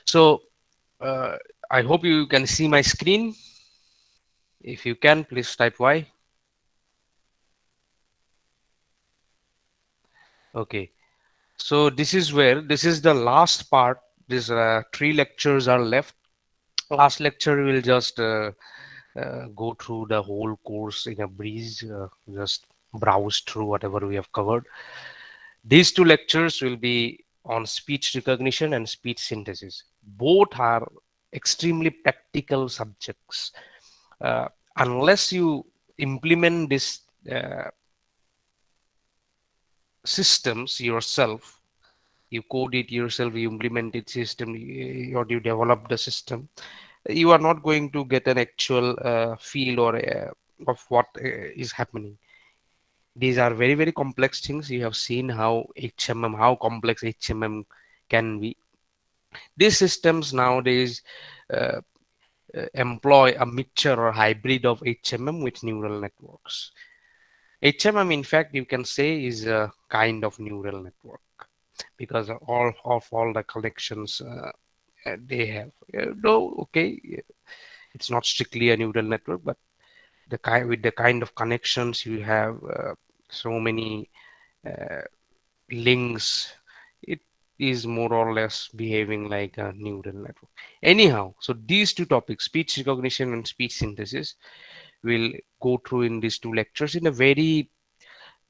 So I hope you can see my screen. If you can, please type Y. Okay. So this is the last part. These three lectures are left. Last lecture will just go through the whole course in a breeze, just browse through whatever we have covered. These two lectures will be on speech recognition and speech synthesis. Both are extremely practical subjects. Uh, unless you implement this uh, systems yourself, you code it yourself, you implement it system, or you develop the system, you are not going to get an actual feel or of what is happening. These are very, very complex things. You have seen how HMM, how complex HMM can be. These systems nowadays uh, employ a mixture or hybrid of HMM with neural networks. HMM, in fact, you can say is a kind of neural network because all the connections they have. No, okay, it's not strictly a neural network, but the kind with the kind of connections you have, so many uh, links, it is more or less behaving like a neural network. Anyhow, so these two topics, speech recognition and speech synthesis, will go through in these two lectures in a very,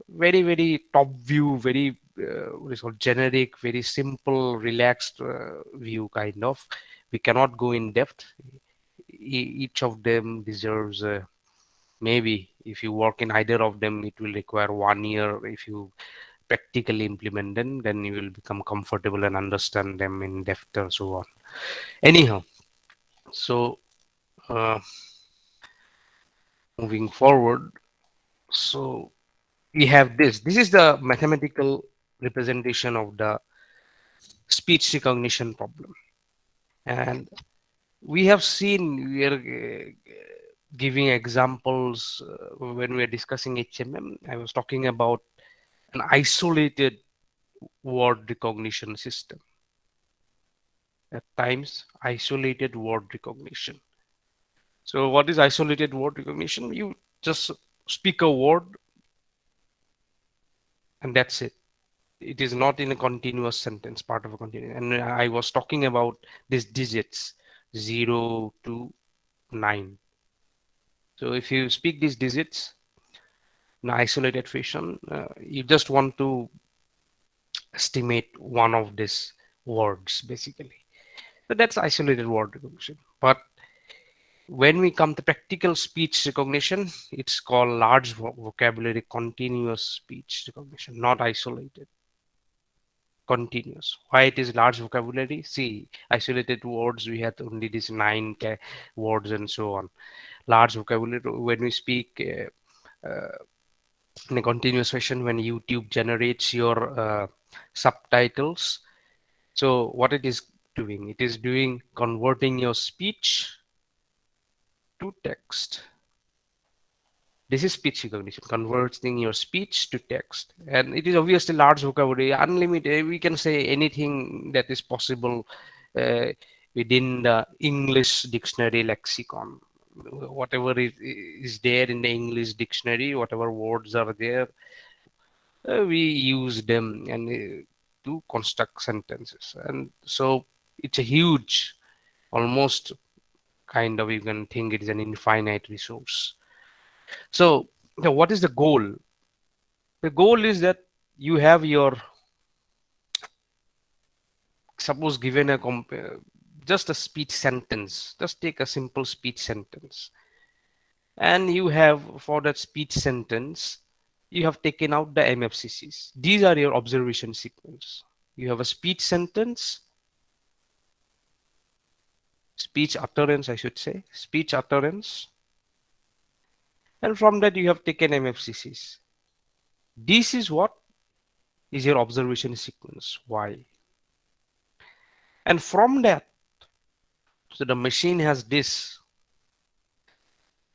very, very top view, very what is called generic, very simple, relaxed view kind of. We cannot go in depth. Each of them deserves maybe if you work in either of them, it will require 1 year. If you practically implement them, then you will become comfortable and understand them in depth and so on. Anyhow, so uh, moving forward, so we have this. This is the mathematical representation of the speech recognition problem. And we have seen, we are giving examples when we are discussing HMM. I was talking about an isolated word recognition system. At times, isolated word recognition. So what is isolated word recognition? You just speak a word and that's it. It is not in a continuous sentence, part of a continuous. And I was talking about these digits 0 to 9. So if you speak these digits in isolated fashion, you just want to estimate one of these words basically. So that's isolated word recognition. But when we come to practical speech recognition, it's called large vocabulary continuous speech recognition, not isolated, continuous. Why it is large vocabulary? See, isolated words, we had only these 9 words and so on. Large vocabulary, when we speak in a continuous fashion, when YouTube generates your subtitles, so what it is doing? It is doing converting your speech to text. This is speech recognition, converting your speech to text. And it is obviously large vocabulary, unlimited. We can say anything that is possible uh, within the English dictionary lexicon. Whatever is there in the English dictionary, whatever words are there, we use them and to construct sentences. And so it's a huge, almost kind of, you can think it is an infinite resource. So, what is the goal? The goal is that you have your, suppose given a just a speech sentence, just take a simple speech sentence, and you have for that speech sentence, you have taken out the MFCCs. These are your observation sequence. You have a speech sentence, speech utterance, I should say, speech utterance, and from that you have taken MFCCs. This is what is your observation sequence. Why? And from that, so the machine has this,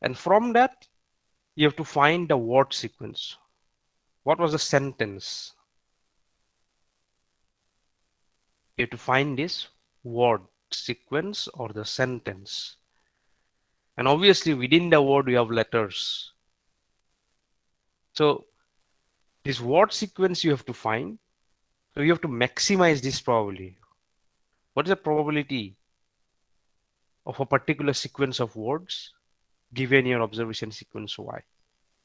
and from that you have to find the word sequence. What was the sentence? You have to find this word. sequence or the sentence. And obviously within the word we have letters. So this word sequence you have to find. So you have to maximize this probability. What is the probability of a particular sequence of words given your observation sequence Y?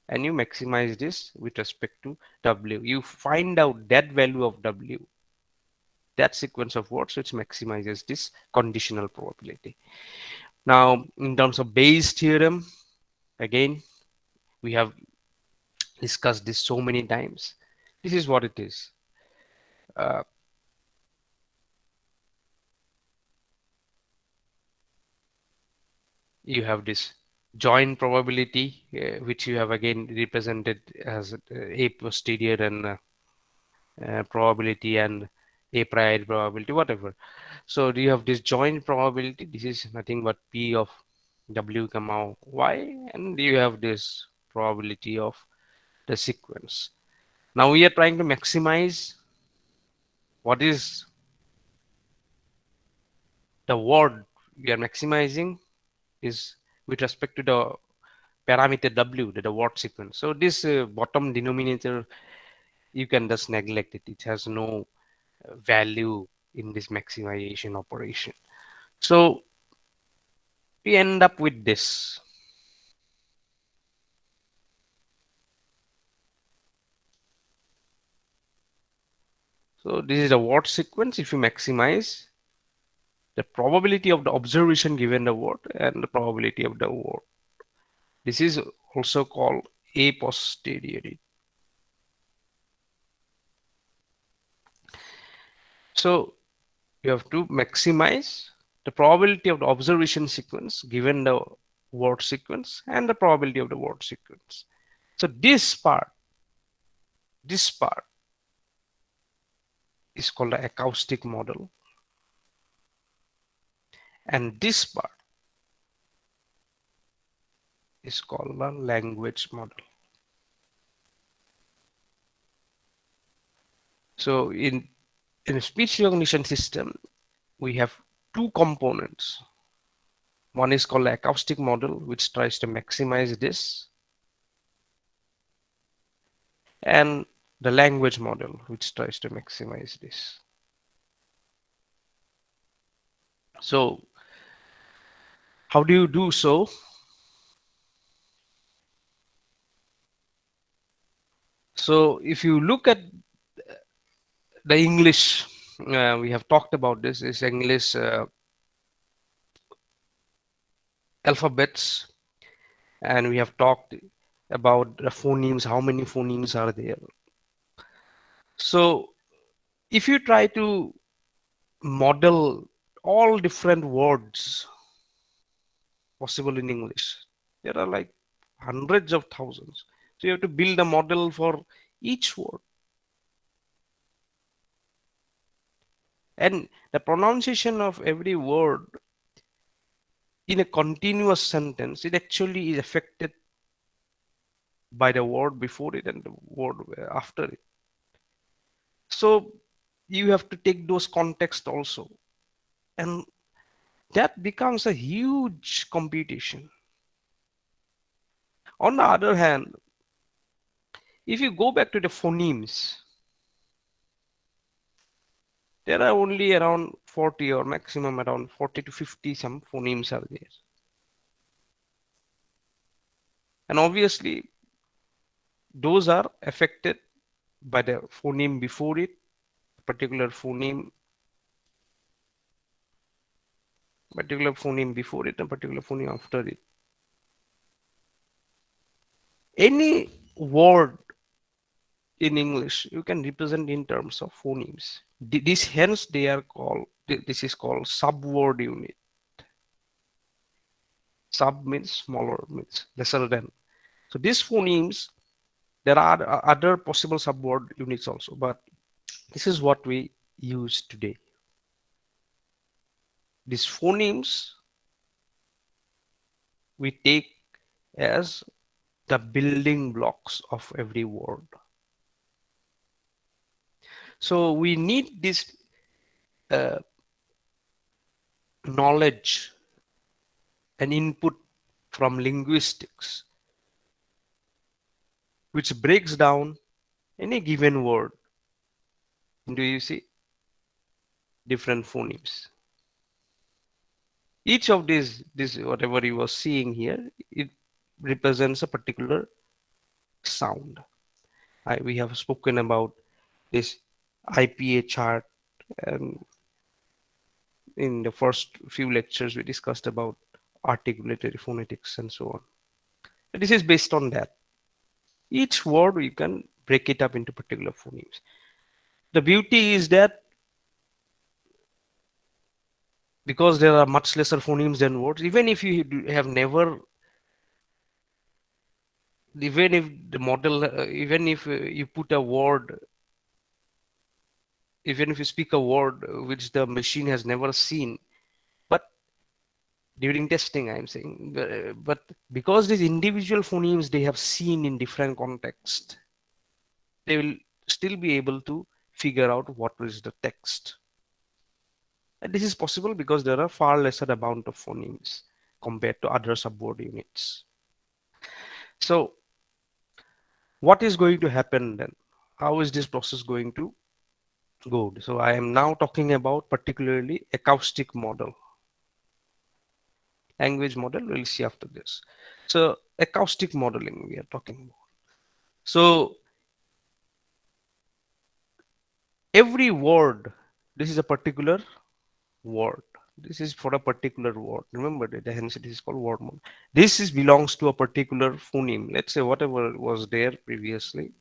And you maximize this with respect to W. You find out that value of W, that sequence of words, which maximizes this conditional probability. Now, in terms of Bayes theorem, again, we have discussed this so many times. This is what it is. Uh, you have this joint probability, which you have again represented as A posterior and probability and A priori probability, whatever. So you have this joint probability. This is nothing but P of W comma Y, and you have this probability of the sequence. Now we are trying to maximize what is the word we are maximizing is with respect to the parameter W, the word sequence. So this bottom denominator, you can just neglect it. It has no value in this maximization operation. So we end up with this. So this is a word sequence. If you maximize the probability of the observation given the word and the probability of the word, this is also called a posteriori. So you have to maximize the probability of the observation sequence given the word sequence and the probability of the word sequence. So this part is called the acoustic model, and this part is called the language model. So in a speech recognition system, we have two components. One is called the acoustic model, which tries to maximize this, and the language model, which tries to maximize this. So how do you do so? So if you look at the English, we have talked about this, is English alphabets, and we have talked about the phonemes, how many phonemes are there. So if you try to model all different words possible in English, there are like hundreds of thousands. So you have to build a model for each word. And the pronunciation of every word in a continuous sentence, it actually is affected by the word before it and the word after it. So you have to take those context also. And that becomes a huge computation. On the other hand, if you go back to the phonemes, there are only around 40 or maximum around 40 to 50 some phonemes are there. And obviously, those are affected by the phoneme before it, particular phoneme before it, and particular phoneme after it. Any word in English you can represent in terms of phonemes. This hence they are called. This is called subword unit. Sub means smaller, means lesser than. So these phonemes, there are other possible subword units also, but this is what we use today. These phonemes we take as the building blocks of every word. So we need this uh, knowledge and input from linguistics, which breaks down any given word into, you see, different phonemes. Each of this whatever you are seeing here, it represents a particular sound. We have spoken about this IPA chart, and in the first few lectures we discussed about articulatory phonetics and so on. This is based on that. Each word you can break it up into particular phonemes. The beauty is that because there are much lesser phonemes than words, even if you have never, even if the model, even if you put a word, even if you speak a word which the machine has never seen, but during testing I'm saying, but because these individual phonemes they have seen in different contexts, they will still be able to figure out what is the text. And this is possible because there are far lesser amount of phonemes compared to other subword units. So what is going to happen then? How is this process going to go? So I am now talking about particularly acoustic model. Language model we'll see after this. So acoustic modeling we are talking about. So every word, this is a particular word. This is for a particular word. Remember that hence it is called word model. This is belongs to a particular phoneme. Let's say whatever was there previously.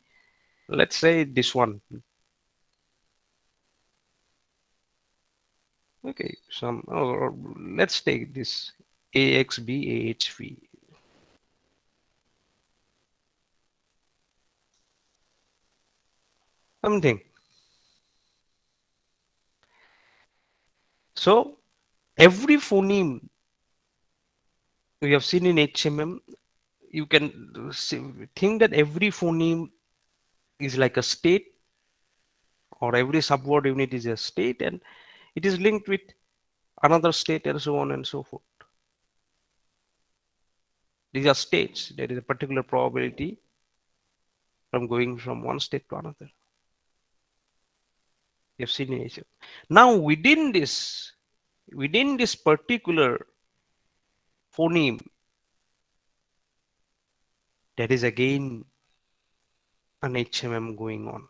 Let's say this one. Okay, or let's take this AXB AHV. Something. So every phoneme we have seen in HMM, you can think that every phoneme is like a state, or every subword unit is a state, and it is linked with another state and so on and so forth. These are states. There is a particular probability from going from one state to another. You have seen in HMM. Now within this particular phoneme, there is again an HMM going on.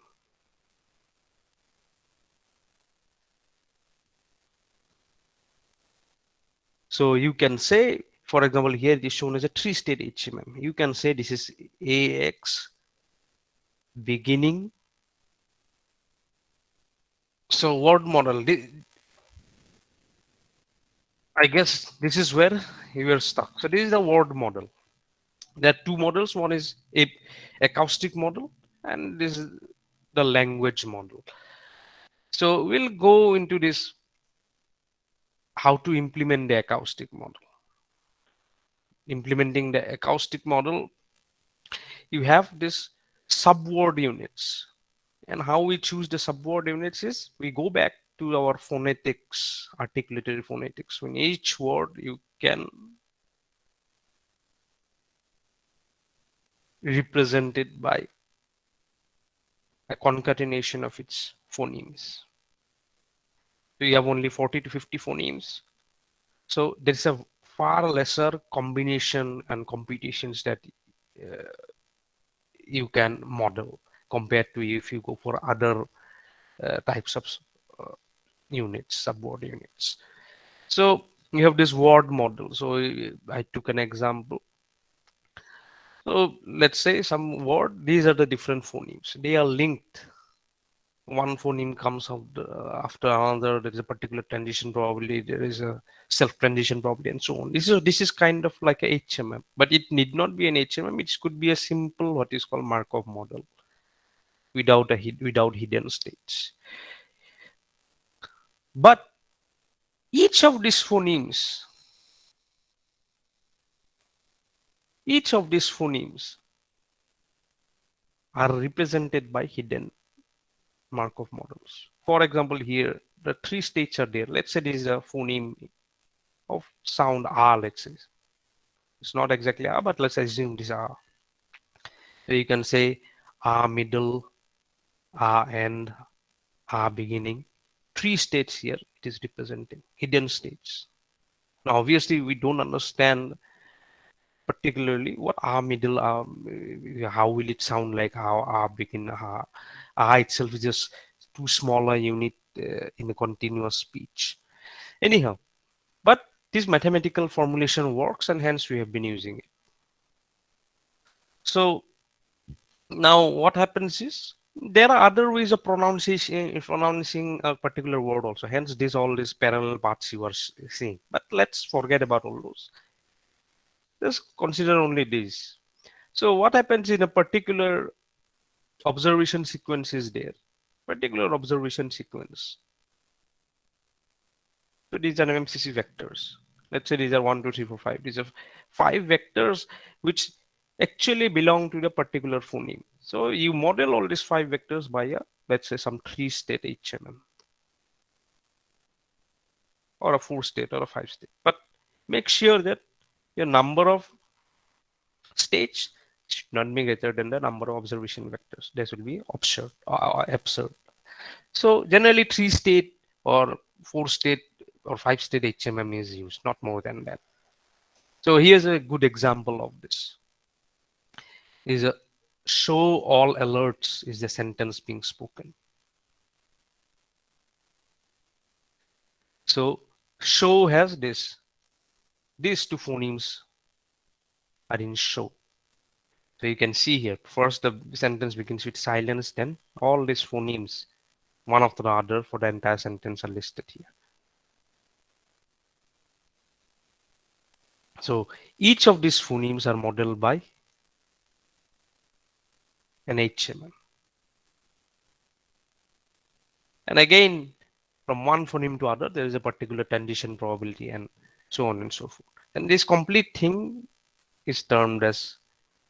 So you can say, for example, here it is shown as a three-state HMM. You can say this is AX beginning. So word model, I guess this is where you are stuck. So this is the word model. There are two models. One is a acoustic model, and this is the language model. So we'll go into this how to implement the acoustic model. Implementing the acoustic model, you have this subword units, and how we choose the subword units is we go back to our phonetics, articulatory phonetics. In each word you can represent it by a concatenation of its phonemes. So you have only 40 to 50 phonemes, so there is a far lesser combination and computations that uh, you can model compared to if you go for other types of uh, units, subword units. So you have this word model. So I took an example. So let's say some word, these are the different phonemes. They are linked. One phoneme comes out after another. There is a particular transition probability. There is a self-transition probability, and so on. This is kind of like a HMM, but it need not be an HMM. It could be a simple what is called Markov model without hidden states. But each of these phonemes, each of these phonemes are represented by hidden Markov models. For example, here the three states are there. Let's say this is a phoneme of sound R, let's say. It's not exactly R, but let's assume this R. So you can say R middle, R end, R beginning. Three states here it is representing, hidden states. Now, obviously, we don't understand particularly what R middle, how will it sound like, how R begin, how R itself is just too smaller unit in a continuous speech. Anyhow, but this mathematical formulation works and hence we have been using it. So now what happens is there are other ways of pronouncing a particular word also. Hence this all these parallel paths you are seeing. But let's forget about all those. Just consider only this. So what happens in a particular observation sequence is there. Particular observation sequence. So these are MMCC vectors. Let's say these are 1, 2, 3, 4, 5. These are 5 vectors which actually belong to the particular phoneme. So you model all these 5 vectors by a, let's say, some 3-state HMM or a 4-state or a 5-state. But make sure that your number of states should not be greater than the number of observation vectors. This will be absurd. So generally 3-state or 4-state or 5-state HMM is used, not more than that. So here's a good example of this. Is a show all alerts is the sentence being spoken. So show has this. These two phonemes are in show. So you can see here, first the sentence begins with silence, then all these phonemes, one after the other for the entire sentence are listed here. So each of these phonemes are modeled by an HMM. And again, from one phoneme to other, there is a particular transition probability and so on and so forth. And this complete thing is termed as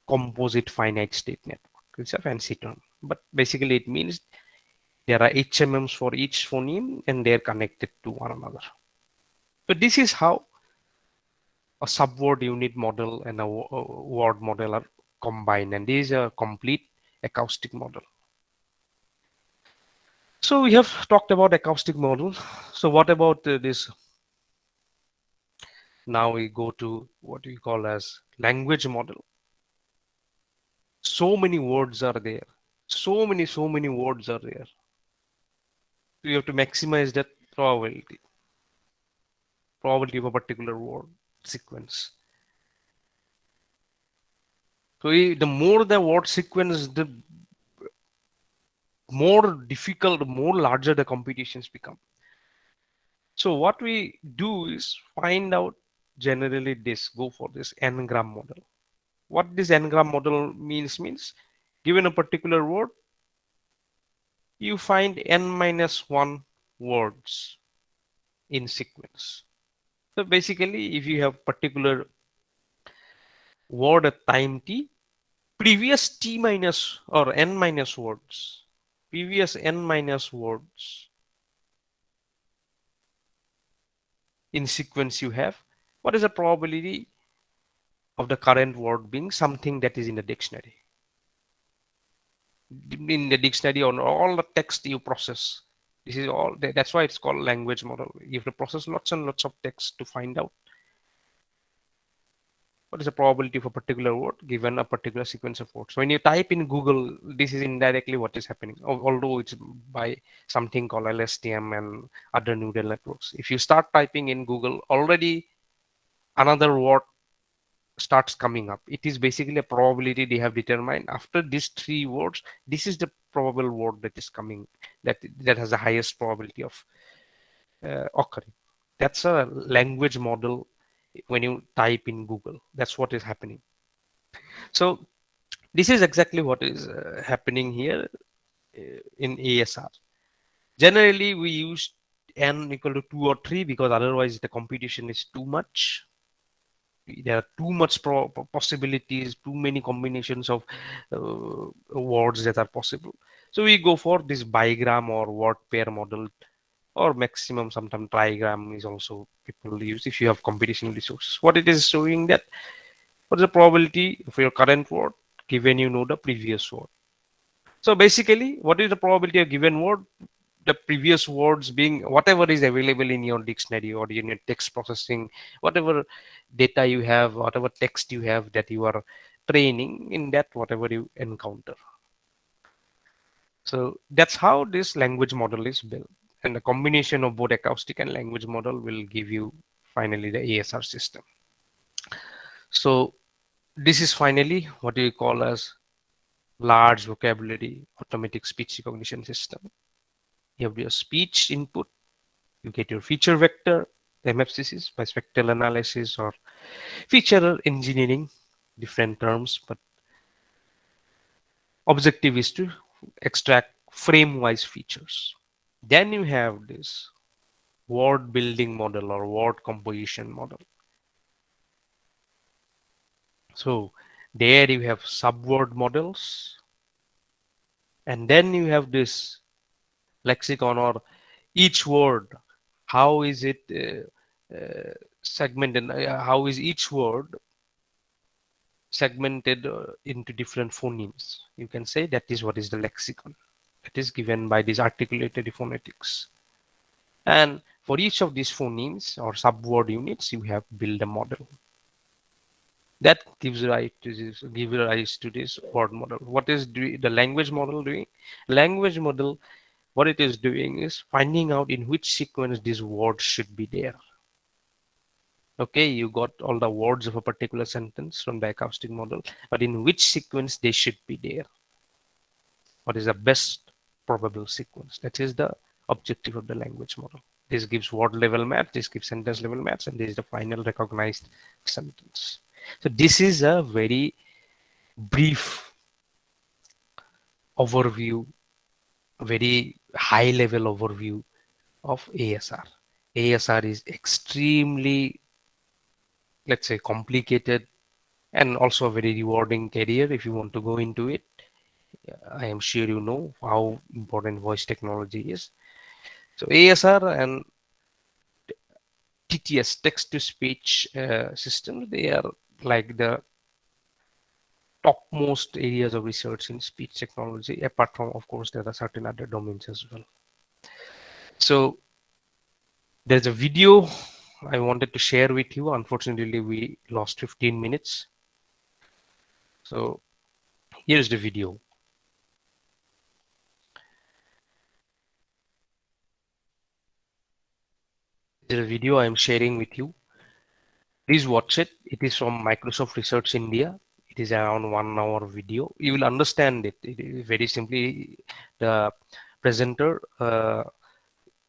composite finite state network. It's a fancy term, but basically it means there are HMMs for each phoneme and they're connected to one another. So this is how a subword unit model and a word model are combined, and this is a complete acoustic model. So we have talked about acoustic model. So what about this? Now we go to what we call as language model. So many words are there. So many words are there. You have to maximize that probability of a particular word sequence. So the more the word sequence, the more difficult, more larger the computations become. So what we do is find out generally this, go for this n-gram model. What this n-gram model means given a particular word, you find n minus 1 words in sequence. So basically, if you have particular word at time t, previous t minus or n minus words, previous n minus words in sequence you have, what is the probability of the current word being something that is in the dictionary? In the dictionary, on all the text you process, this is all, that's why it's called language model. You have to process lots and lots of text to find out what is the probability of a particular word given a particular sequence of words. So when you type in Google, this is indirectly what is happening, although it's by something called LSTM and other neural networks. If you start typing in Google, already another word starts coming up. It is basically a probability they have determined. After these 3 words, this is the probable word that is coming, that has the highest probability of occurring. That's a language model when you type in Google. That's what is happening. So this is exactly what is happening here in ASR. Generally, we use n equal to 2 or 3 because otherwise the computation is too much. There are too much possibilities, too many combinations of words that are possible. So we go for this bigram or word pair model or maximum sometimes trigram is also people use if you have computational resources. What it is showing that what is the probability for your current word given you know the previous word. So basically, what is the probability of given word? The previous words being whatever is available in your dictionary or in your text processing, whatever data you have, whatever text you have that you are training in that, whatever you encounter. So that's how this language model is built. And the combination of both acoustic and language model will give you finally the ASR system. So this is finally what we call as large vocabulary automatic speech recognition system. You have your speech input, you get your feature vector, MFCCs by spectral analysis or feature engineering, different terms, but objective is to extract frame-wise features. Then you have this word building model or word composition model. So there you have subword models, and then you have this lexicon or each word. How is it segmented? How is each word segmented into different phonemes? You can say that is what is the lexicon. That is given by these articulated phonetics. And for each of these phonemes or subword units, you have build a model. That gives rise to this word model. What is the language model doing? Language model, what it is doing is finding out in which sequence these words should be there. Okay, you got all the words of a particular sentence from the acoustic model, but in which sequence they should be there? What is the best probable sequence? That is the objective of the language model. This gives word level maps, this gives sentence level maps, and this is the final recognized sentence. So this is a very brief overview, very high level overview of ASR. ASR is extremely, let's say, complicated and also a very rewarding career if you want to go into it. I am sure you know how important voice technology is. So ASR and TTS, text to speech systems, they are like the topmost areas of research in speech technology. Apart from, of course, there are certain other domains as well. So there's a video I wanted to share with you. Unfortunately, we lost 15 minutes. So here's the video. There's a video I'm sharing with you. Please watch it. It is from Microsoft Research India. It is around 1 hour video. You will understand it. It is very simply the presenter.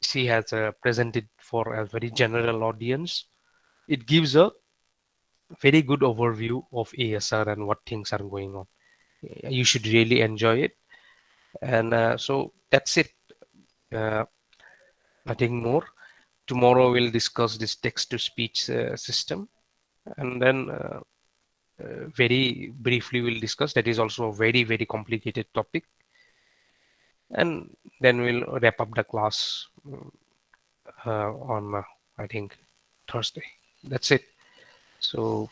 She has presented for a very general audience. It gives a very good overview of ASR and what things are going on. You should really enjoy it. And so that's it. Uh, Nothing more. Tomorrow we'll discuss this text-to-speech system, and then very briefly we'll discuss. That is also a very very complicated topic, and then we'll wrap up the class on I think Thursday. That's it. So